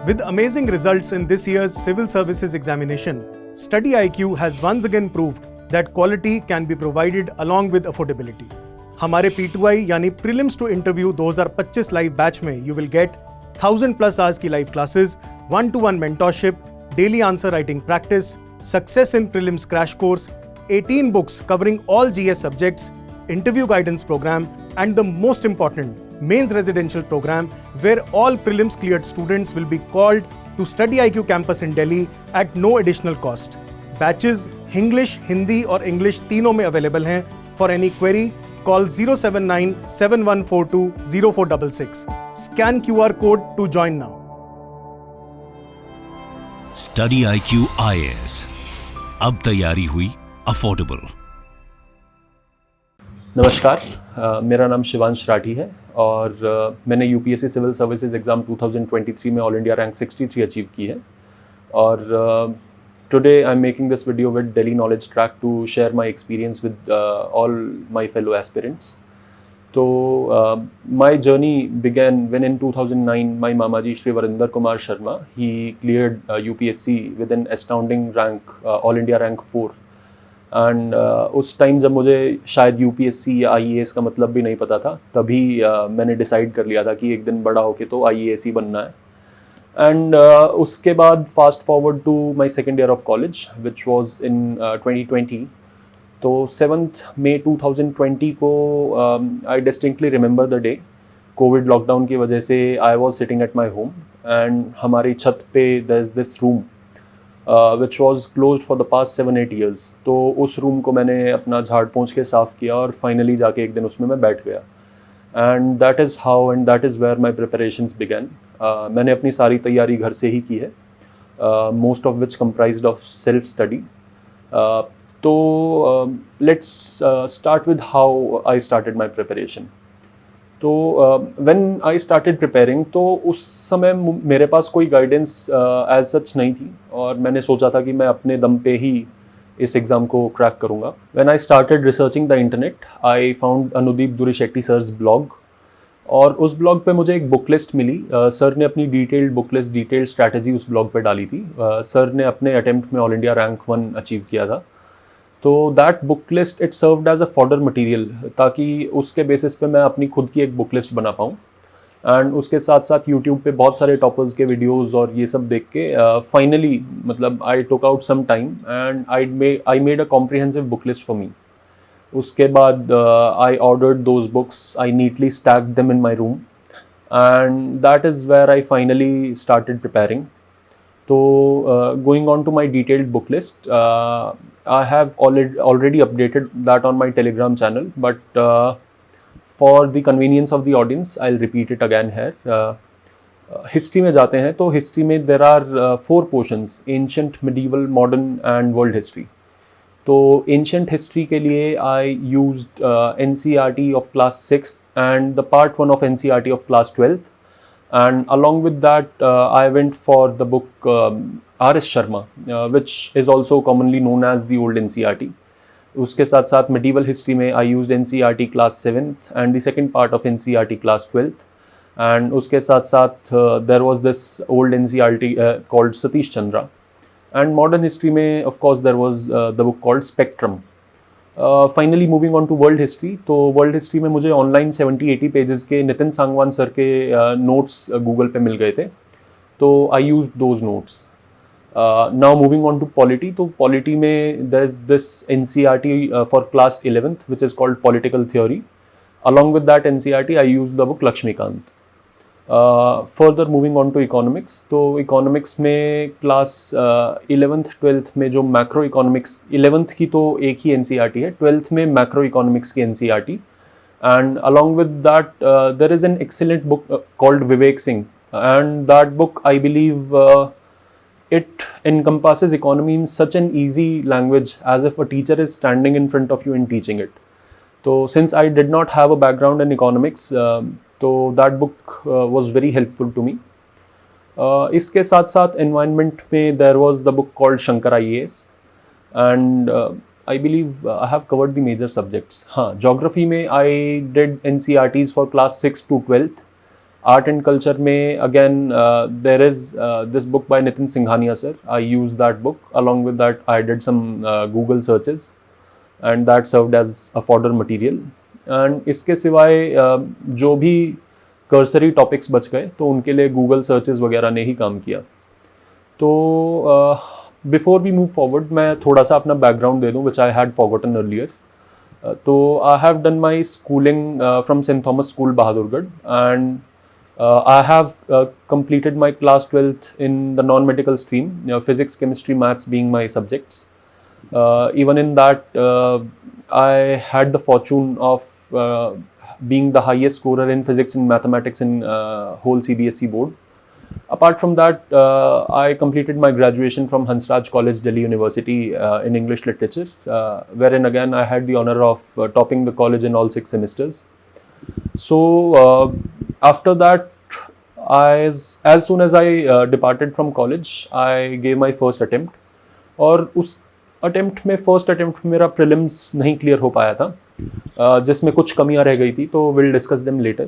With amazing results in this year's Civil Services examination, Study IQ has once again proved that quality can be provided along with affordability. हमारे P2I यानी Prelims to Interview 2025 live batch में you will get 1000+ hours की live classes, 1-to-1 mentorship, daily answer writing practice, success in prelims crash course, 18 books covering all GS subjects, interview guidance program, and the most important, mains residential program where all prelims cleared students will be called to Study IQ campus in Delhi at no additional cost. Batches English, Hindi और English तीनों में available हैं. For any query, call 079-7142-0466. Scan QR code to join now. Study IQ IAS. अब तैयारी हुई affordable. नमस्कार, मेरा नाम शिवांश राठी है और मैंने यूपीएससी सिविल सर्विसेज एग्ज़ाम 2023 में ऑल इंडिया रैंक 63 अचीव की है और today I am making this video with Delhi knowledge track to share my experience with all my fellow aspirants. तो my journey began when in 2009 my मामा जी Shri Varinder Kumar Sharma he cleared UPSC with an astounding rank all India rank 4 and उस time जब मुझे शायद UPSC या IAS का मतलब भी नहीं पता था, तभी मैंने डिसाइड कर लिया था कि एक दिन बड़ा होके तो आईएएस ही बनना है। एंड उसके बाद fast forward to my second year of college which was in 2020। तो 7th May 2020 को I distinctly remember the day, Covid lockdown की वजह से I was sitting at my home and हमारी छत पे there is this room which was close for the past 7-8 years। तो उस रूम को मैंने अपना झाड़ पोंछ के साफ़ किया और फाइनली जाके एक दिन उसमें मैं बैठ गया and that is how and that is where my preparations began. मैंने अपनी सारी तैयारी घर से ही की है, most of which comprised of self study. तो let's start with how I started my preparation. तो व्हेन आई स्टार्टेड प्रिपेयरिंग तो उस समय मेरे पास कोई गाइडेंस एज सच नहीं थी और मैंने सोचा था कि मैं अपने दम पे ही इस एग्ज़ाम को क्रैक करूँगा। When I started researching the internet I found Anudeep Durishetty sir's blog और उस ब्लॉग पे मुझे एक बुक लिस्ट मिली। सर ने अपनी detailed book list, detailed strategy उस ब्लॉग पे डाली थी। सर ने अपने अटेम्प्ट में ऑल इंडिया रैंक 1 अचीव किया था। तो that book list it served as a fodder material, ताकि उसके बेसिस पे मैं अपनी खुद की एक बुक लिस्ट बना पाऊँ। एंड उसके साथ साथ यूट्यूब पे बहुत सारे टॉपर्स के वीडियोस और ये सब देख के फाइनली मतलब I took out some time and I made a comprehensive book list for me. उसके बाद I ordered those books, I neatly stacked them in my room and that is where I finally started preparing. तो going on to my detailed book list, I have already updated that on my Telegram channel, but for the convenience of the audience, I'll repeat it again here. History में जाते हैं तो history में there are 4 portions: ancient, medieval, modern and world history. तो ancient history के लिए I used NCERT of class 6th and the part 1 of NCERT of class 12th. And along with that I went for the book R.S. Sharma, which is also commonly known as the old NCERT. उसके साथ साथ medieval history में I used NCERT class 7th and the second part of NCERT class 12th. And उसके साथ साथ there was this old NCERT called Satish Chandra. And modern history में of course there was the book called Spectrum. Finally moving on to world history. तो world history में मुझे online 70-80 pages के Nitin Sangwan sir के notes Google पे मिल गए थे, तो I used those notes. Now moving on to polity. तो पॉलिटी में there is this NCERT for class 11th which is called political theory. Along with that NCERT I use the book Laxmikanth. Further moving on to economics. तो economics में class 11th 12th में जो macro economics, 11th की तो एक ही NCERT है, 12th में macro economics की NCERT. And along with that there is an excellent book called Vivek Singh and that book I believe it encompasses economy in such an easy language as if a teacher is standing in front of you and teaching it. So since I did not have a background in economics, तो that book was very helpful to me. इसके साथ साथ environment में there was the book called Shankar IAS and I believe I have covered the major subjects. हाँ, geography में I did NCERTs for class 6 to 12th art and culture में again there is this book by Nitin Singhania sir. I use that book. Along with that I did some Google searches and that served as a fodder material. And इसके सिवाय जो भी cursory topics बच गए तो उनके लिए गूगल सर्चेज वगैरह ने ही काम किया. तो बिफोर वी मूव फॉरवर्ड मैं थोड़ा सा अपना बैकग्राउंड दे दूँ which I had forgotten earlier. तो I have done my schooling from Saint Thomas school Bahadurgarh and I have completed my class 12th in the non-medical stream, physics, chemistry, maths being my subjects. Even in that, I had the fortune of being the highest scorer in physics and mathematics in whole CBSE board. Apart from that, I completed my graduation from Hansraj College, Delhi University in English literature, wherein again I had the honor of topping the college in all 6 semesters. So after that, as soon as I departed from college, I gave my first attempt. और उस attempt में first attempt मेरा prelims नहीं clear हो पाया था, जिसमें कुछ कमियां रह गई थी, तो विल डिस्कस देम लेटर.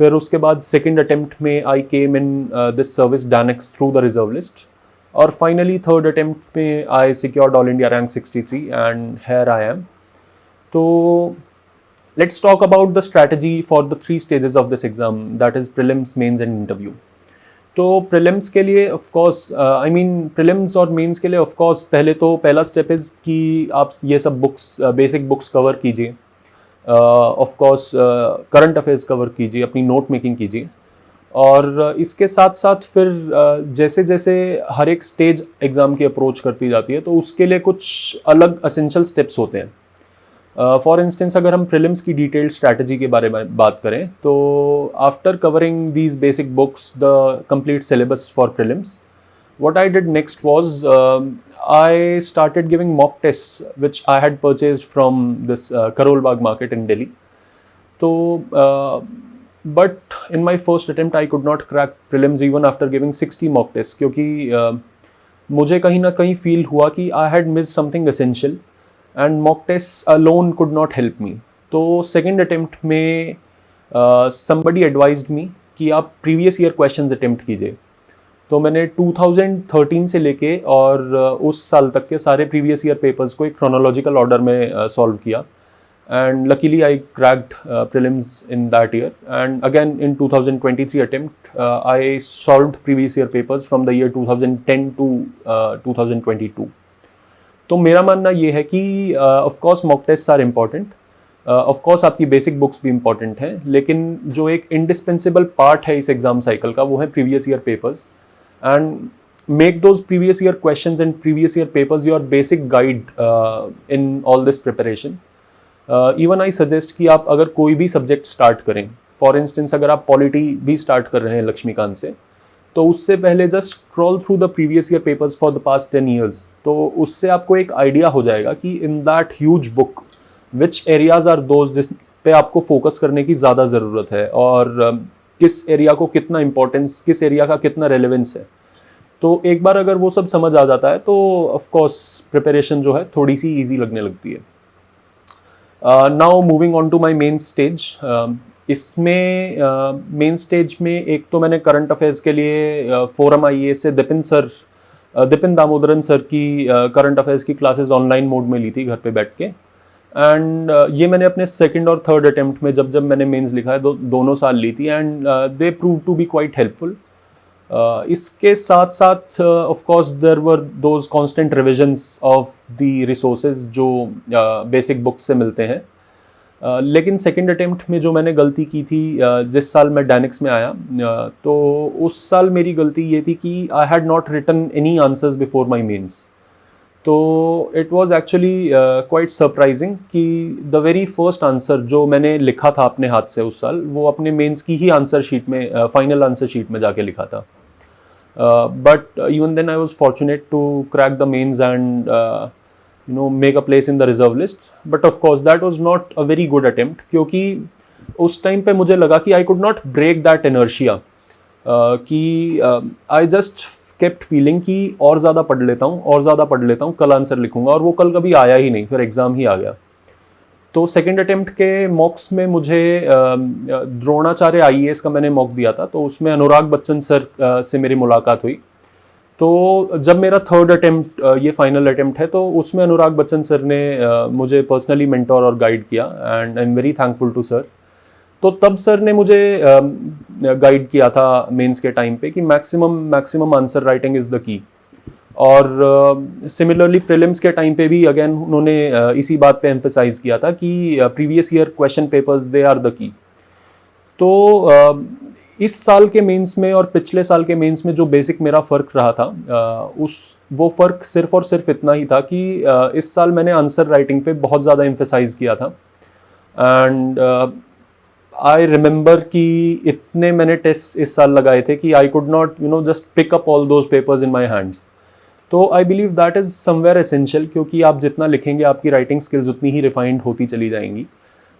फिर उसके बाद सेकंड अटेम्प्ट में I came in this service DANICS through the reserve list. और फाइनली थर्ड अटेम्प्ट में I secured all India rank 63 and here I am. तो let's talk about the strategy for the 3 stages of this exam, that is prelims, mains and interview. तो prelims के लिए of course prelims और mains के लिए of course पहला step is कि आप ये सब books, basic books cover कीजिए. of course current affairs cover कीजिए, अपनी note making कीजिए. और इसके साथ साथ फिर जैसे जैसे हर एक स्टेज एग्ज़ाम की अप्रोच करती जाती है तो उसके लिए कुछ अलग असेंशियल स्टेप्स होते हैं. फॉर इंस्टेंस अगर हम प्रीलिम्स की डिटेल्ड स्ट्रैटेजी के बारे में बात करें तो after covering these basic books, the complete syllabus for prelims, what I did next was I started giving mock tests which I had purchased from this Karol Bagh market in Delhi. So but in my first attempt I could not crack prelims even after giving 60 mock tests, क्योंकि मुझे कहीं ना कहीं feel हुआ कि I had missed something essential and mock tests alone could not help me. तो second attempt में somebody advised me कि आप previous year questions attempt कीजिए. तो मैंने 2013 से लेके और उस साल तक के सारे previous year papers को एक chronological order में solve किया. And luckily I cracked prelims in that year. And again in 2023 attempt I solved previous year papers from the year 2010 to 2022. तो मेरा मानना ये है कि of course mock test are important, of course आपकी basic books भी important हैं, लेकिन जो एक इंडिस्पेंसिबल पार्ट है इस एग्जाम साइकिल का वो है previous year papers. And make those previous year questions and previous year papers your basic guide in all this preparation. Even I suggest कि आप अगर कोई भी सब्जेक्ट स्टार्ट करें, फॉर इंस्टेंस अगर आप पॉलिटी भी स्टार्ट कर रहे हैं लक्ष्मीकांत से, तो उससे पहले just scroll through the previous year papers for the past 10 years. तो उससे आपको एक आइडिया हो जाएगा कि in that huge book which areas are those जिस पे आपको फोकस करने की ज़्यादा ज़रूरत है और किस एरिया को कितना इंपॉर्टेंस, किस एरिया का कितना रेलेवेंस है. तो एक बार अगर वो सब समझ आ जाता है तो ऑफ कोर्स प्रिपरेशन जो है थोड़ी सी ईजी लगने लगती है. Now moving on to my main stage. इसमें मेन स्टेज में एक तो मैंने करंट अफेयर्स के लिए फोरम IAS से दिपिन दामोदरन सर की करंट अफेयर्स की क्लासेस ऑनलाइन मोड में ली थी घर पे बैठ के. एंड ये मैंने अपने सेकंड और थर्ड अटेम्प्ट में जब मैंने मेंस लिखा है दोनों साल ली थी and they prove to be quite helpful. इसके साथ साथ of course there were those constant revisions of the resources जो बेसिक बुक्स से मिलते हैं. लेकिन सेकंड अटेम्प्ट में जो मैंने गलती की थी जिस साल मैं डैनिक्स में आया, तो उस साल मेरी गलती ये थी कि I had not written any answers before my mains. तो it was actually quite surprising कि द वेरी फर्स्ट आंसर जो मैंने लिखा था अपने हाथ से उस साल, वो अपने मेंस की ही आंसर शीट में, फाइनल आंसर शीट में जाके लिखा था. But even then I was fortunate to crack the mains and make a place in the reserve list. But of course that was not a very good attempt, क्योंकि उस time पे मुझे लगा कि I could not break that inertia, कि I just kept feeling कि और ज़्यादा पढ़ लेता हूँ, कल आंसर लिखूंगा, और वो कल कभी आया ही नहीं, फिर एग्ज़ाम ही आ गया. तो सेकंड अटेम्प्ट के मॉक्स में मुझे द्रोणाचार्य IAS का मैंने मॉक दिया था, तो उसमें अनुराग बच्चन सर से मेरी मुलाकात हुई। तो जब मेरा थर्ड अटेम्प्ट ये फाइनल अटेम्प्ट है, तो उसमें अनुराग बच्चन सर ने मुझे पर्सनली मेंटोर और गाइड किया, and I am very thankful to sir. तो तब सर ने मुझे गाइड किया था मेंस के टाइम पे कि maximum answer writing is the key. और सिमिलरली प्रीलिम्स के टाइम पे भी अगेन उन्होंने इसी बात पे एम्फेसाइज किया था कि previous year question papers they are the key. तो इस साल के मेंस में और पिछले साल के मेंस में जो बेसिक मेरा फ़र्क रहा था, वो फ़र्क सिर्फ और सिर्फ इतना ही था कि इस साल मैंने आंसर राइटिंग पे बहुत ज़्यादा एम्फेसाइज किया था। एंड आई रिमेंबर कि इतने मैंने टेस्ट इस साल लगाए थे कि I could not just pick up all those papers in my hands. तो I believe that is somewhere essential, क्योंकि आप जितना लिखेंगे आपकी राइटिंग स्किल्स उतनी ही रिफाइंड होती चली जाएंगी,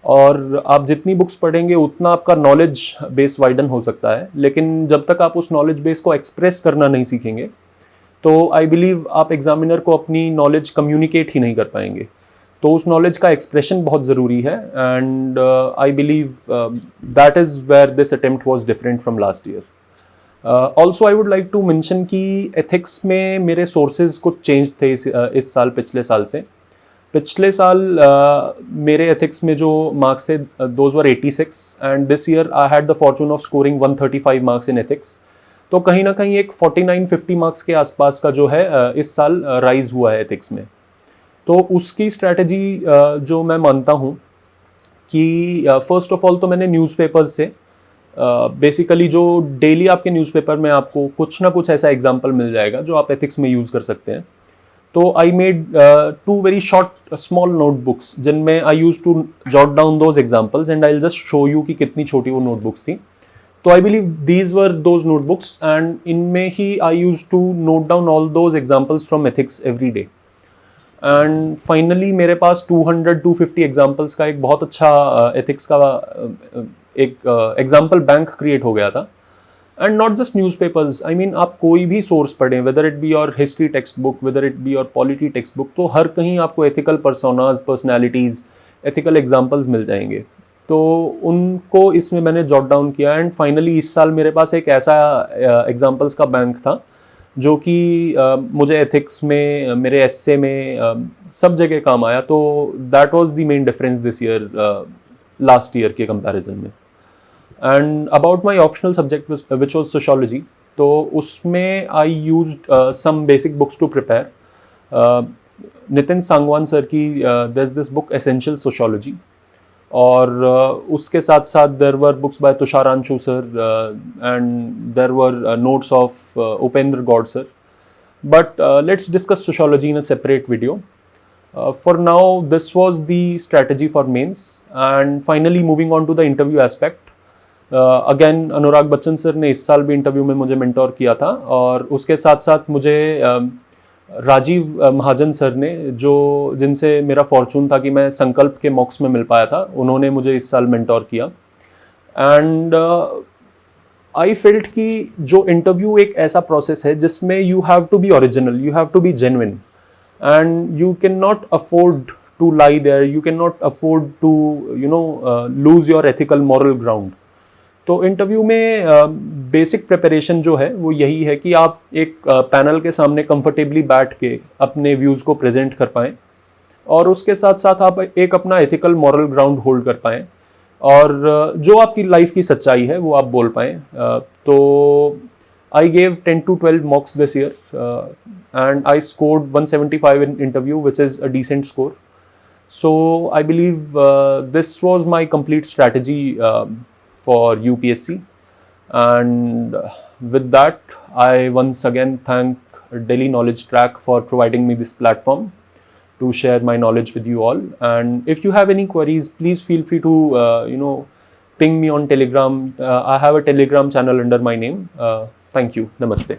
और आप जितनी बुक्स पढ़ेंगे उतना आपका नॉलेज बेस वाइडन हो सकता है। लेकिन जब तक आप उस नॉलेज बेस को एक्सप्रेस करना नहीं सीखेंगे, तो आई बिलीव आप एग्जामिनर को अपनी नॉलेज कम्युनिकेट ही नहीं कर पाएंगे। तो उस नॉलेज का एक्सप्रेशन बहुत ज़रूरी है, and I believe that is where this attempt was different from last year. Also I would like to mention कि एथिक्स में मेरे सोर्सेज कुछ चेंज थे इस साल पिछले साल से। पिछले साल मेरे एथिक्स में जो मार्क्स थे those were 86, and this year I had the Fortune of scoring 135 marks in ethics. तो कहीं ना कहीं एक 49-50 मार्क्स के आसपास का जो है इस साल राइज हुआ है एथिक्स में। तो उसकी स्ट्रैटेजी जो मैं मानता हूँ कि फर्स्ट ऑफ ऑल तो मैंने न्यूज़पेपर्स से बेसिकली जो डेली आपके न्यूज़पेपर में आपको कुछ ना कुछ ऐसा एग्जाम्पल मिल जाएगा जो आप एथिक्स में यूज़ कर सकते हैं। तो I made 2 very short small notebooks जिनमें I use to jot down those examples, and I will just show you कि कितनी छोटी वो नोटबुक्स थी। तो I believe these were those notebooks, and इनमें ही I use to note down all those examples from ethics every day. And finally मेरे पास 200-250 एग्जाम्पल्स का एक बहुत अच्छा एथिक्स का एक एग्जाम्पल बैंक क्रिएट हो गया था। And not just newspapers, I mean आप कोई भी सोर्स पढ़ें, whether it be your history text book, whether it be your polity text book, तो हर कहीं आपको ethical personas, personalities, ethical examples मिल जाएंगे। तो उनको इसमें मैंने जॉट डाउन किया, एंड फाइनली इस साल मेरे पास एक ऐसा एग्जाम्पल्स का बैंक था जो कि मुझे एथिक्स में, मेरे एस्से में, सब जगह काम आया। तो that was the main difference this year last year के कंपैरिजन में। And about my optional subject which was sociology, तो उसमें I used some basic books to prepare. Nitin Sangwan sir की there is this book essential sociology, और उसके साथ साथ there were books by Tusharanshu sir, and there were notes of Upendra Gaur sir. But let's discuss sociology in a separate video. For now, this was the strategy for mains, and finally moving on to the interview aspect. Again, Anurag Bachchan sir ने इस साल भी interview में मुझे mentor किया था, और उसके साथ साथ मुझे राजीव महाजन सर ने, जिनसे मेरा फॉर्चून था कि मैं संकल्प के मॉक्स में मिल पाया था, उन्होंने मुझे इस साल मेंटोर किया। एंड आई फेल्ट कि जो इंटरव्यू एक ऐसा प्रोसेस है जिसमें you have to be original, you have to be genuine, and you cannot afford to lie there, you cannot afford to lose your ethical moral ground. तो interview में basic preparation जो है वो यही है कि आप एक पैनल के सामने कंफर्टेबली बैठ के अपने व्यूज़ को प्रेजेंट कर पाएँ, और उसके साथ साथ आप एक अपना एथिकल मॉरल ग्राउंड होल्ड कर पाएँ, और जो आपकी लाइफ की सच्चाई है वो आप बोल पाएँ। तो I gave 10 to 12 mocks this year, and I scored 175 in interview, which is a decent score. So I believe this was my complete strategy for UPSC, and with that I once again thank Delhi Knowledge Track for providing me this platform to share my knowledge with you all. And if you have any queries, please feel free to ping me on Telegram. I have a Telegram channel under my name. Thank you. Namaste.